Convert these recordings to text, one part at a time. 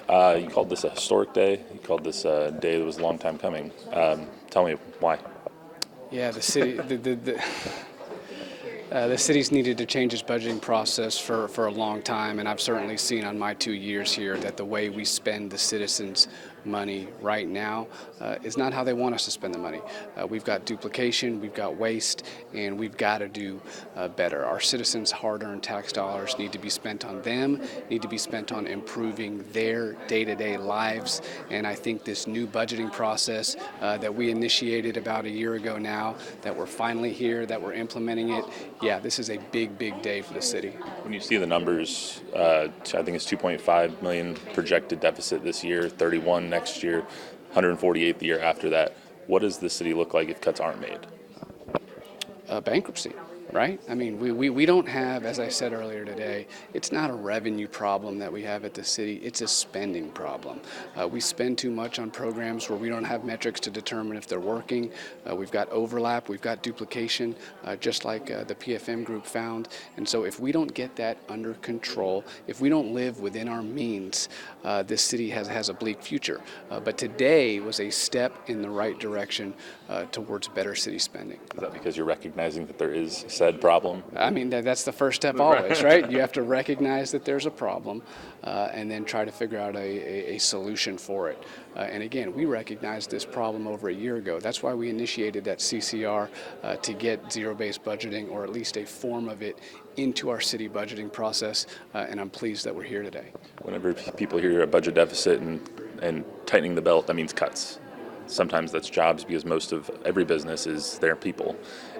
You called this a historic day. You called this a day that was a long time coming. Tell me why. Yeah, the city, the city's needed to change its budgeting process for a long time, and I've certainly seen on my 2 years here that the way we spend the citizens' money right now is not how they want us to spend the money. We've got duplication, we've got waste, and we've got to do better. Our citizens' hard-earned tax dollars need to be spent on them, need to be spent on improving their day-to-day lives, and I think this new budgeting process that we initiated about a year ago now, that we're finally here, that we're implementing it, yeah, this is a big, big day for the city. When you see the numbers, I think it's 2.5 million projected deficit this year, 31 next year, 148 the year after that. What does the city look like if cuts aren't made? Bankruptcy, right? I mean, we don't have, as I said earlier today, it's not a revenue problem that we have at the city, it's a spending problem. We spend too much on programs where we don't have metrics to determine if they're working. We've got overlap, we've got duplication, just like the PFM group found. And so if we don't get that under control, if we don't live within our means, this city has a bleak future. But today was a step in the right direction towards better city spending. Is that because you're recognizing that there is said problem? I mean, that's the first step always, right? You have to recognize that there's a problem and then try to figure out a solution for it. And again, we recognized this problem over a year ago. That's why we initiated that CCR to get zero-based budgeting, or at least a form of it, into our city budgeting process, and I'm pleased that we're here today. Whenever people hear a budget deficit and tightening the belt, that means cuts. Sometimes that's jobs, because most of every business is their people,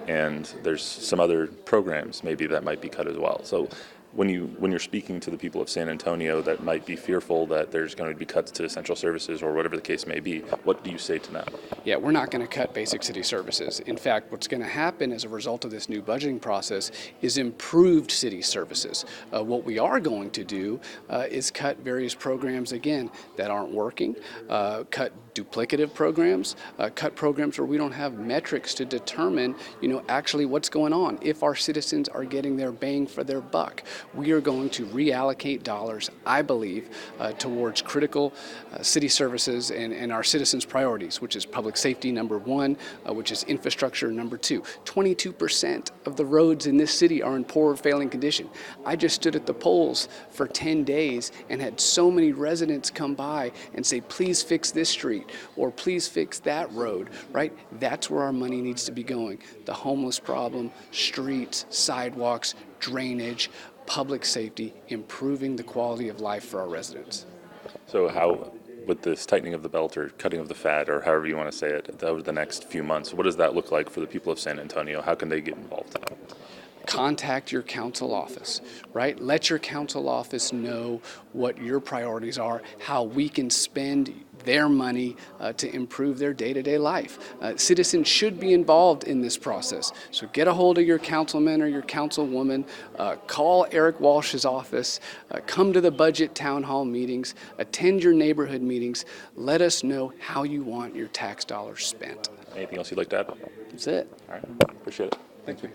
and there's some other programs maybe that might be cut as well. So when you're speaking to the people of San Antonio that might be fearful that there's going to be cuts to essential services or whatever the case may be, what do you say to them? Yeah, we're not going to cut basic city services. In fact, what's going to happen as a result of this new budgeting process is improved city services. What we are going to do is cut various programs, again, that aren't working, cut duplicative programs, cut programs where we don't have metrics to determine, actually what's going on, if our citizens are getting their bang for their buck. We are going to reallocate dollars, I believe, towards critical city services and our citizens' priorities, which is public safety, number one, which is infrastructure, number two. 22% of the roads in this city are in poor or failing condition. I just stood at the polls for 10 days and had so many residents come by and say, please fix this street, or please fix that road, right? That's where our money needs to be going. The homeless problem, streets, sidewalks, drainage, public safety, improving the quality of life for our residents. So how, with this tightening of the belt or cutting of the fat, or however you want to say it, over the next few months, what does that look like for the people of San Antonio? How can they get involved? Contact your council office, right? Let your council office know what your priorities are, how we can spend their money to improve their day-to-day life. Citizens should be involved in this process. So get a hold of your councilman or your councilwoman, call Eric Walsh's office, come to the budget town hall meetings, attend your neighborhood meetings. Let us know how you want your tax dollars spent. Anything else you'd like to add? That's it. All right, appreciate it. Thank you.